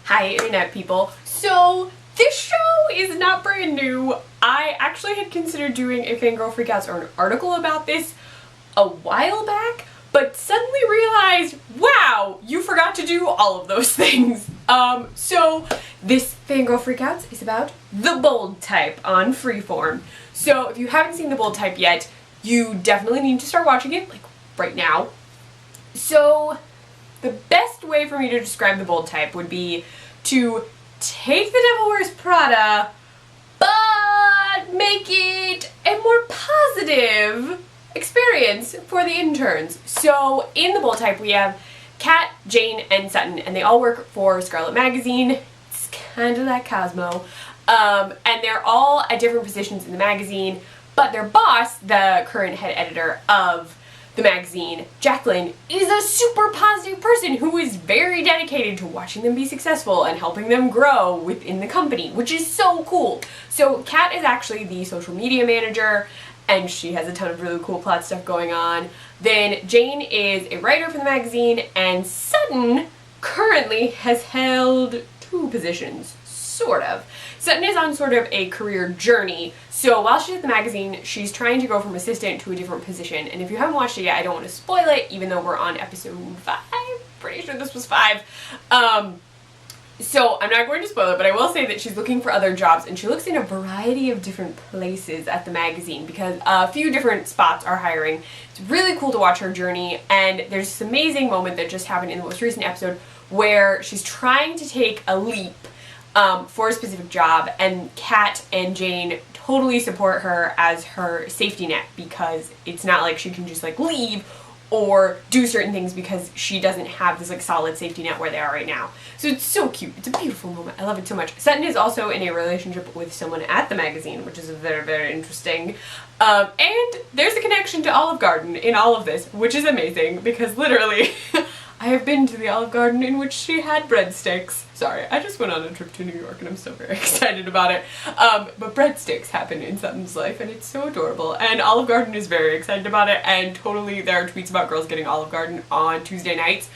Hi internet people. So this show is not brand new. I actually had considered doing a Fangirl Freakouts or an article about this a while back, but suddenly realized, wow, you forgot to do all of those things. So this Fangirl Freakouts is about the bold type on Freeform. So if you haven't seen the bold type yet, you definitely need to start watching it, like right now. So the best way for me to describe the bold type would be to take The Devil Wears Prada, but make it a more positive experience for the interns. So in the bold type we have Kat, Jane, and Sutton, and they all work for Scarlet Magazine. It's kind of like Cosmo. And they're all at different positions in the magazine, but their boss, the current head editor of the magazine, Jacqueline, is a super positive person who is very dedicated to watching them be successful and helping them grow within the company, which is so cool. So Kat is actually the social media manager, and she has a ton of really cool plot stuff going on. Then Jane is a writer for the magazine, and Sutton currently has held two positions, sort of. Sutton is on sort of a career journey, so while she's at the magazine, she's trying to go from assistant to a different position, and if you haven't watched it yet, I don't want to spoil it, even though we're on episode 5, pretty sure this was 5. So I'm not going to spoil it, but I will say that she's looking for other jobs, and she looks in a variety of different places at the magazine because a few different spots are hiring. It's really cool to watch her journey, and there's this amazing moment that just happened in the most recent episode where she's trying to take a leap for a specific job, and Kat and Jane totally support her as her safety net because it's not like she can just like leave or do certain things because she doesn't have this like solid safety net where they are right now. So it's so cute. It's a beautiful moment. I love it so much. Sutton is also in a relationship with someone at the magazine, which is very, very interesting. And there's a connection to Olive Garden in all of this, which is amazing because literally I have been to the Olive Garden in which she had breadsticks. Sorry, I just went on a trip to New York and I'm so very excited about it. But breadsticks happen in Sutton's life and it's so adorable. And Olive Garden is very excited about it, and totally there are tweets about girls getting Olive Garden on Tuesday nights,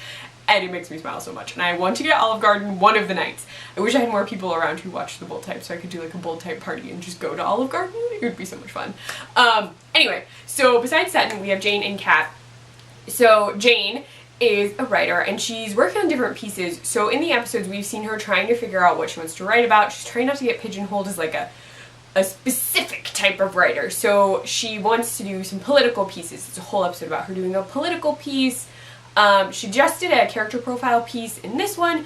and it makes me smile so much. And I want to get Olive Garden one of the nights. I wish I had more people around who watched the bold type so I could do like a bold type party and just go to Olive Garden. It would be so much fun. Anyway, so besides Sutton, we have Jane and Kat. So Jane is a writer and she's working on different pieces. So in the episodes we've seen her trying to figure out what she wants to write about. She's trying not to get pigeonholed as like a specific type of writer. So she wants to do some political pieces. It's a whole episode about her doing a political piece. She just did a character profile piece in this one.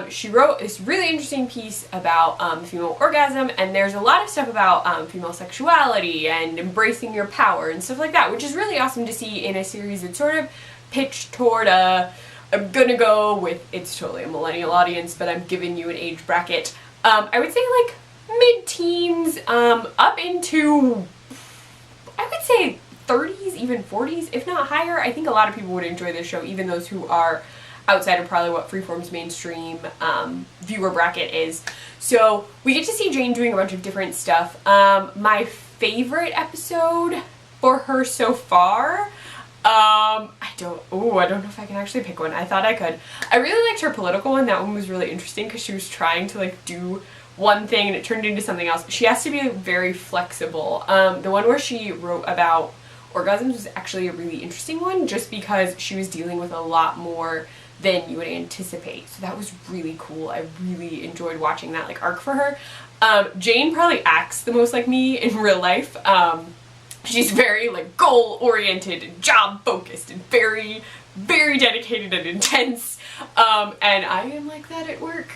She wrote this really interesting piece about female orgasm, and there's a lot of stuff about female sexuality and embracing your power and stuff like that, which is really awesome to see in a series that's sort of pitched toward I'm gonna go with, it's totally a millennial audience, but I'm giving you an age bracket. I would say like mid-teens, up into, I would say 30s, even 40s, if not higher. I think a lot of people would enjoy this show, even those who are outside of probably what Freeform's mainstream viewer bracket is. So we get to see Jane doing a bunch of different stuff. My favorite episode for her so far, I don't know if I can actually pick one. I thought I could. I really liked her political one. That one was really interesting because she was trying to like do one thing and it turned into something else. She has to be very flexible. The one where she wrote about orgasms was actually a really interesting one just because she was dealing with a lot more than you would anticipate. So that was really cool. I really enjoyed watching that like arc for her. Jane probably acts the most like me in real life. She's very like goal-oriented and job-focused and very, very dedicated and intense. And I am like that at work.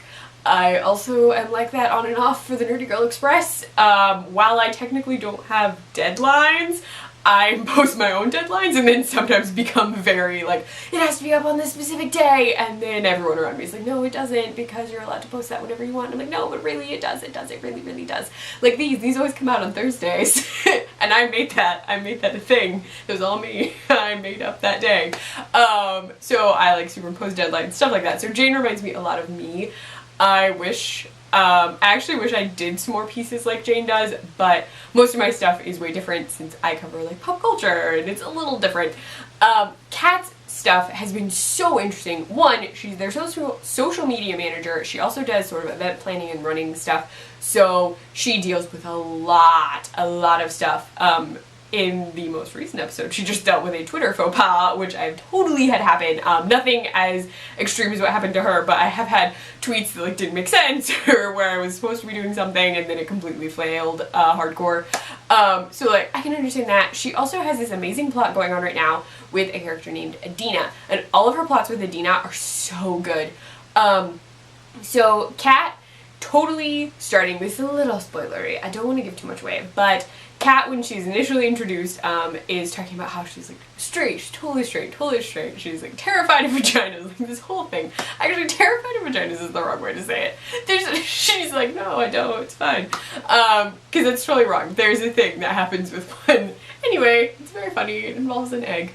I also am like that on and off for the Nerdy Girl Express. While I technically don't have deadlines, I impose my own deadlines and then sometimes become very like, it has to be up on this specific day, and then everyone around me is like, no it doesn't because you're allowed to post that whenever you want. I'm like, no, but really it does, it really, really does. Like these always come out on Thursdays and I made that a thing. It was all me. I made up that day. So I like superimpose deadlines, stuff like that. So Jane reminds me a lot of me. I actually wish I did some more pieces like Jane does, but most of my stuff is way different since I cover like pop culture and it's a little different. Kat's stuff has been so interesting. One, she's their social media manager. She also does sort of event planning and running stuff. So she deals with a lot of stuff. In the most recent episode, she just dealt with a Twitter faux pas, which I've totally had happen. Nothing as extreme as what happened to her, but I have had tweets that like didn't make sense, or where I was supposed to be doing something and then it completely failed hardcore. So like I can understand that. She also has this amazing plot going on right now with a character named Adina, and all of her plots with Adina are so good. So Kat, totally starting, this is a little spoilery, I don't want to give too much away, but Kat, when she's initially introduced, is talking about how she's like straight, she's totally straight, she's like terrified of vaginas, like this whole thing. Actually, terrified of vaginas is the wrong way to say it. She's like, no, I don't, it's fine. Because it's totally wrong. There's a thing that happens with one. Anyway, it's very funny, it involves an egg.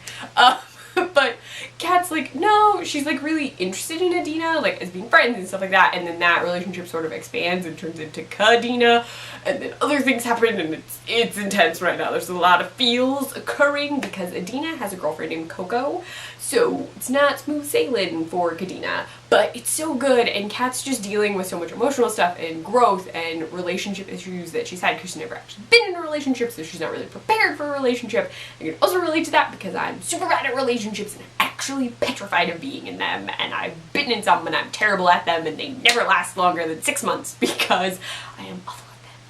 But Kat's like, no, she's like really interested in Adina, like as being friends and stuff like that, and then that relationship sort of expands and turns into Kadina, and then other things happen, and it's intense right now. There's a lot of feels occurring because Adina has a girlfriend named Coco, so it's not smooth sailing for Kadina, but it's so good, and Kat's just dealing with so much emotional stuff and growth and relationship issues that she's had because she's never actually been in a relationship, so she's not really prepared for a relationship. I can also relate to that because I'm super bad at relationships and I'm actually petrified of being in them, and I've been in some and I'm terrible at them, and they never last longer than 6 months because I am awful at them.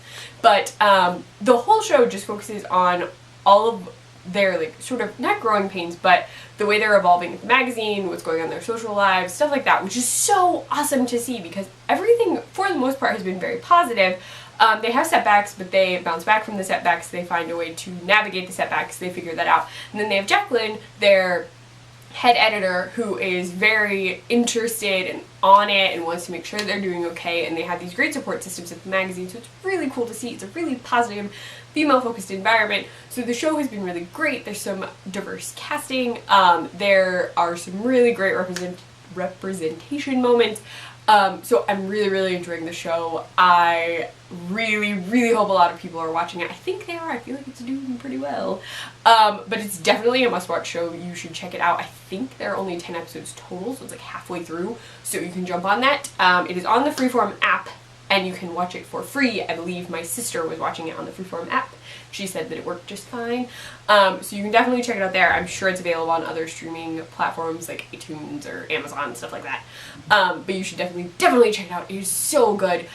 But the whole show just focuses on all of their like sort of not growing pains, but the way they're evolving with the magazine, what's going on in their social lives, stuff like that, which is so awesome to see because everything for the most part has been very positive. They have setbacks, but they bounce back from the setbacks. They find a way to navigate the setbacks. They figure that out. And then they have Jacqueline, their head editor, who is very interested and on it and wants to make sure they're doing okay, and they have these great support systems at the magazine, so it's really cool to see. It's a really positive, female-focused environment, so the show has been really great. There's some diverse casting, there are some really great representation moments, so I'm really enjoying the show. I really hope a lot of people are watching it. I think they are. I feel like it's doing pretty well. But it's definitely a must-watch show. You should check it out. I think there are only 10 episodes total, so it's like halfway through, so you can jump on that. It is on the Freeform app, and you can watch it for free. I believe my sister was watching it on the Freeform app. She said that it worked just fine. So you can definitely check it out there. I'm sure it's available on other streaming platforms like iTunes or Amazon and stuff like that. But you should definitely check it out. It is so good.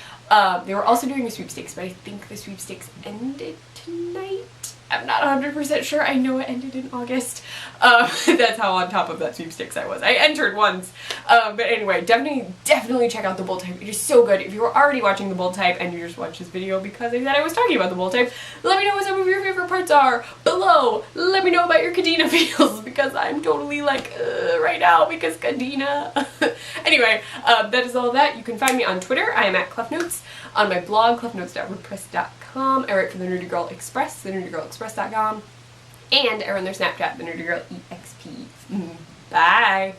They were also doing a sweepstakes, but I think the sweepstakes ended tonight. I'm not 100% sure. I know it ended in August. That's how on top of that sweepstakes I was. I entered once. But anyway, definitely check out The Bold Type. It is so good. If you were already watching The Bold Type and you just watched this video because I said I was talking about The Bold Type, let me know what some of your favorite parts are below. Let me know about your Kadina feels because I'm totally like right now because Kadina. Anyway, that is all of that. You can find me on Twitter. I am at ClefNotes. On my blog, clefnotes.wordpress.com. I write for the Nerdy Girl Express, thenerdygirlexpress.com. And I run their Snapchat, the Nerdy Girl EXP. Bye!